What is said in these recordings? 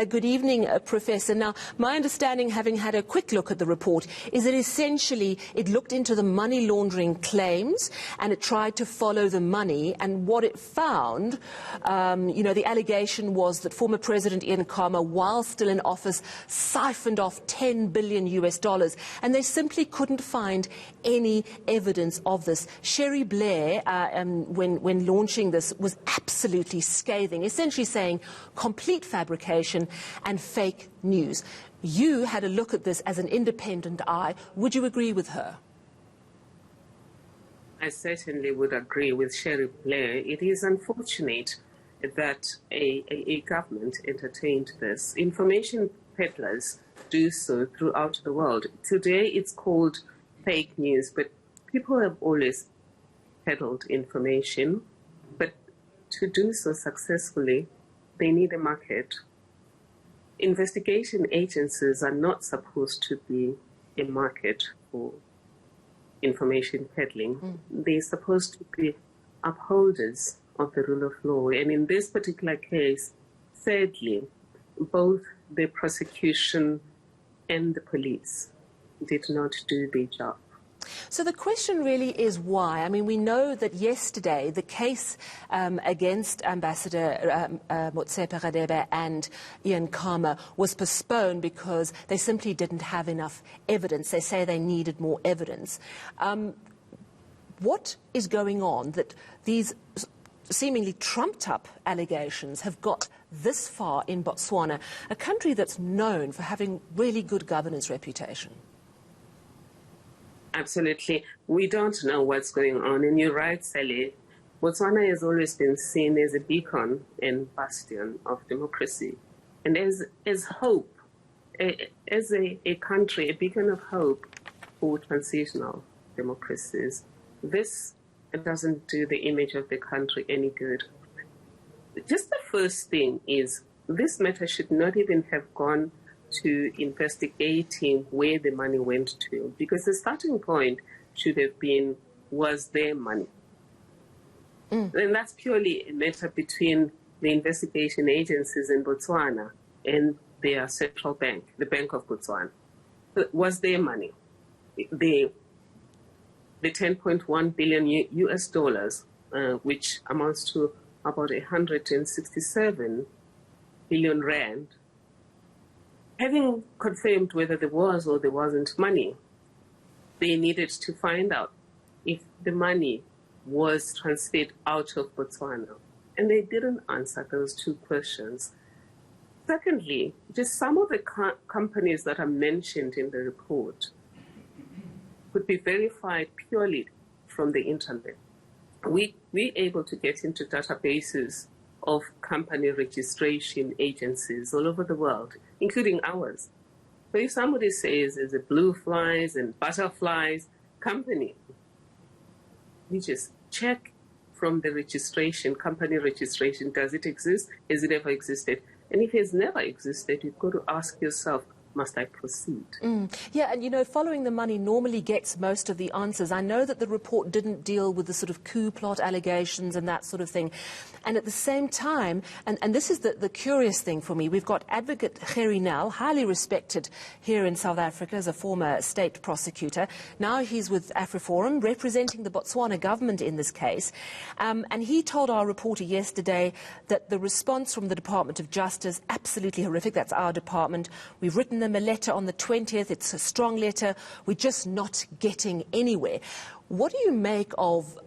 Good evening, Professor. Now, my understanding, having had a quick look at the report, is that essentially it looked into the money laundering claims and it tried to follow the money. And what it found, the allegation was that former President Khama, while still in office, siphoned off $10 billion US, and they simply couldn't find any evidence of this. Cherie Blair, when launching this, was absolutely scathing, essentially saying complete fabrication and fake news. You had a look at this as an independent eye. Would you agree with her? I certainly would agree with Cherie Blair. It is unfortunate that a government entertained this. Information peddlers do so throughout the world. Today it's called fake news, but people have always peddled information. But to do so successfully, they need a market. Investigation agencies are not supposed to be a market for information peddling. They're supposed to be upholders of the rule of law. And in this particular case, sadly, both the prosecution and the police did not do their job. So the question really is why. I mean, we know that yesterday the case against Ambassador Motsepe-Radebe and Khama was postponed because they simply didn't have enough evidence. They say they needed more evidence. What is going on that these seemingly trumped-up allegations have got this far in Botswana, a country that's known for having really good governance reputation? Absolutely. We don't know what's going on. And you're right, Sally. Botswana has always been seen as a beacon and bastion of democracy. And as hope, as a country, a beacon of hope for transitional democracies. This doesn't do the image of the country any good. Just the first thing is this matter should not even have gone to investigating where the money went to, because the starting point should have been, was their money? And that's purely a matter between the investigation agencies in Botswana and their central bank, the Bank of Botswana. Was their money? The 10.1 billion US, which amounts to about 167 billion rand, having confirmed whether there was or there wasn't money, they needed to find out if the money was transferred out of Botswana. And they didn't answer those two questions. Secondly, just some of the companies that are mentioned in the report could be verified purely from the internet. We're able to get into databases of company registration agencies all over the world, including ours. So if somebody says there's a blue flies and butterflies company, we just check from the registration, company registration, does it exist? Has it ever existed? And if it has never existed, you've got to ask yourself, must I proceed? Yeah, and following the money normally gets most of the answers. I know that the report didn't deal with the sort of coup plot allegations and that sort of thing. And at the same time, and this is the curious thing for me, we've got Advocate Gerrie Nel, highly respected here in South Africa as a former state prosecutor. Now he's with AfriForum, representing the Botswana government in this case. And he told our reporter yesterday that the response from the Department of Justice, absolutely horrific. That's our department. We've written them a letter on the 20th. It's a strong letter. We're just not getting anywhere. What do you make of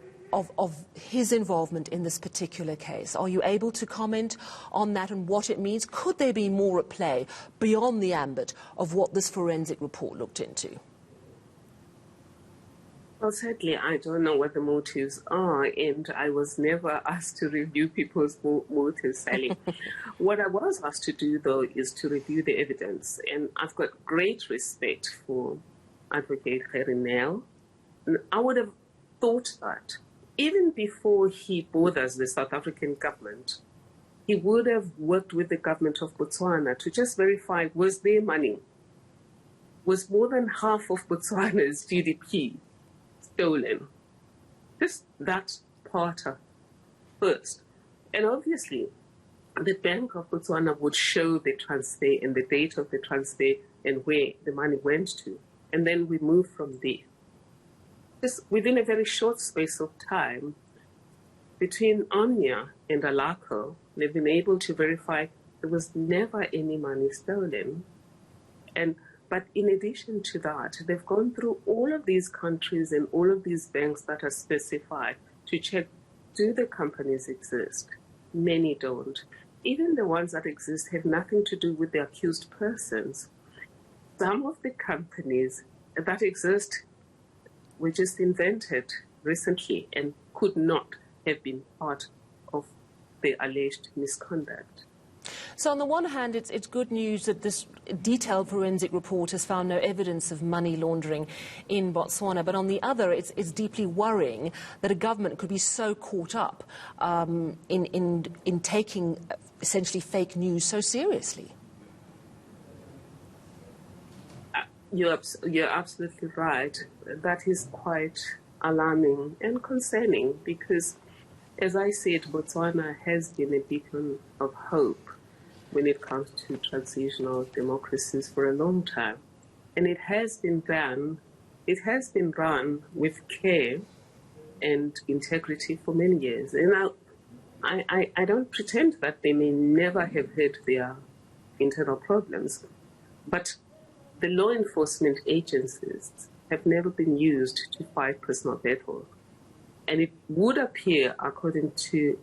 his involvement in this particular case? Are you able to comment on that and what it means? Could there be more at play beyond the ambit of what this forensic report looked into? Well, certainly I don't know what the motives are, and I was never asked to review people's motives, Sally. What I was asked to do, though, is to review the evidence, and I've got great respect for Advocate Gerrie Nel. I would have thought that even before he bothers the South African government, he would have worked with the government of Botswana to just verify, was their money, was more than half of Botswana's GDP stolen? Just that part first. And obviously, the Bank of Botswana would show the transfer and the date of the transfer and where the money went to. And then we move from there. Just within a very short space of time, between Anya and Alako, they've been able to verify there was never any money stolen. But in addition to that, they've gone through all of these countries and all of these banks that are specified to check, do the companies exist? Many don't. Even the ones that exist have nothing to do with the accused persons. Some of the companies that exist were just invented recently and could not have been part of the alleged misconduct. So on the one hand, it's good news that this detailed forensic report has found no evidence of money laundering in Botswana. But on the other, it's deeply worrying that a government could be so caught up in taking essentially fake news so seriously. You're absolutely right. That is quite alarming and concerning because, as I said, Botswana has been a beacon of hope when it comes to transitional democracies for a long time. And it has been run with care and integrity for many years. And I don't pretend that they may never have had their internal problems, but the law enforcement agencies have never been used to fight personal battles. And it would appear, according to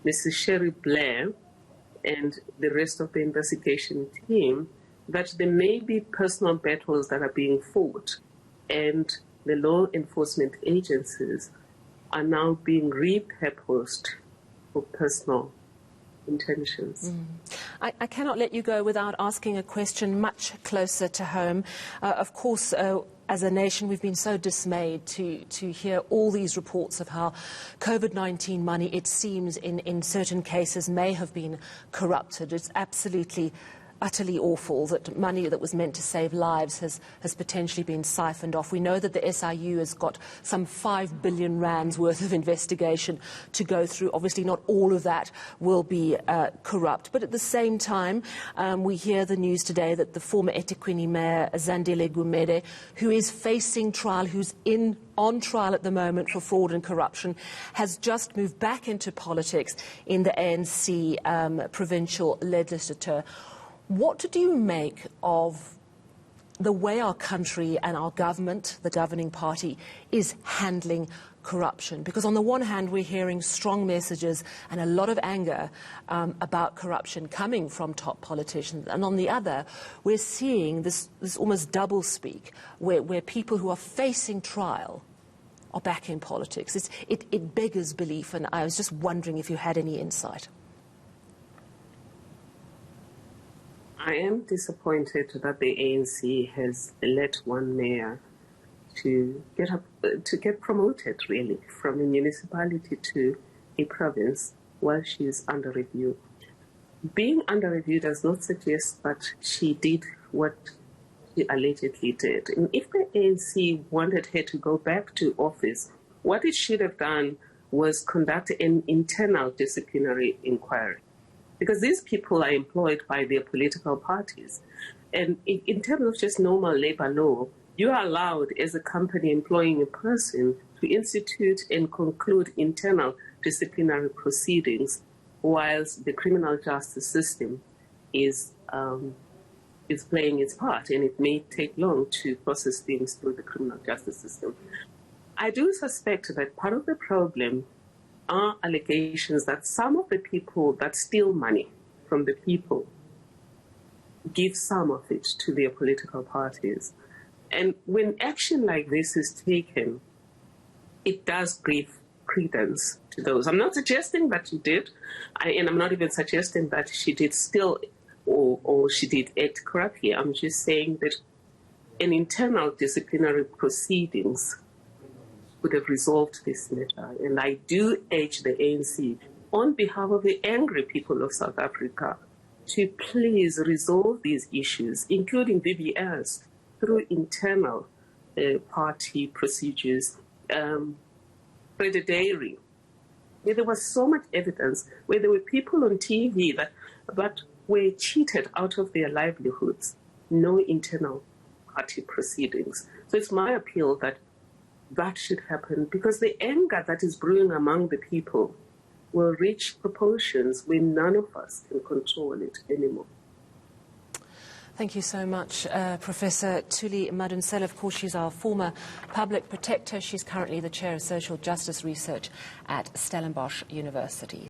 Mrs. Sherry Blair and the rest of the investigation team, that there may be personal battles that are being fought, and the law enforcement agencies are now being repurposed for personal intentions. I cannot let you go without asking a question much closer to home. Of course, as a nation, we've been so dismayed to hear all these reports of how COVID-19 money, it seems, in certain cases may have been corrupted. It's absolutely utterly awful that money that was meant to save lives has potentially been siphoned off. We know that the SIU has got some 5 billion rands worth of investigation to go through. Obviously, not all of that will be corrupt. But at the same time, we hear the news today that the former eThekwini mayor, Zandile Gumede, who is facing trial, who's on trial at the moment for fraud and corruption, has just moved back into politics in the ANC provincial legislature. What do you make of the way our country and our government, the governing party, is handling corruption? Because on the one hand, we're hearing strong messages and a lot of anger about corruption coming from top politicians. And on the other, we're seeing this almost doublespeak where people who are facing trial are back in politics. It beggars belief, and I was just wondering if you had any insight. I am disappointed that the ANC has let one mayor to get promoted, really, from a municipality to a province while she is under review. Being under review does not suggest that she did what she allegedly did. And if the ANC wanted her to go back to office, what it should have done was conduct an internal disciplinary inquiry. Because these people are employed by their political parties. And in terms of just normal labor law, you are allowed as a company employing a person to institute and conclude internal disciplinary proceedings whilst the criminal justice system is playing its part, and it may take long to process things through the criminal justice system. I do suspect that part of the problem are allegations that some of the people that steal money from the people give some of it to their political parties. And when action like this is taken, it does give credence to those. I'm not suggesting that she did, and I'm not even suggesting that she did steal or she did act corruptly. I'm just saying that an internal disciplinary proceedings would have resolved this matter. And I do urge the ANC, on behalf of the angry people of South Africa, to please resolve these issues, including BBS, through internal party procedures. Fred Dairy where there was so much evidence, where there were people on TV that were cheated out of their livelihoods, no internal party proceedings. So it's my appeal that that should happen, because the anger that is brewing among the people will reach proportions where none of us can control it anymore. Thank you so much, Professor Thuli Madonsela. Of course, she's our former public protector. She's currently the Chair of Social Justice Research at Stellenbosch University.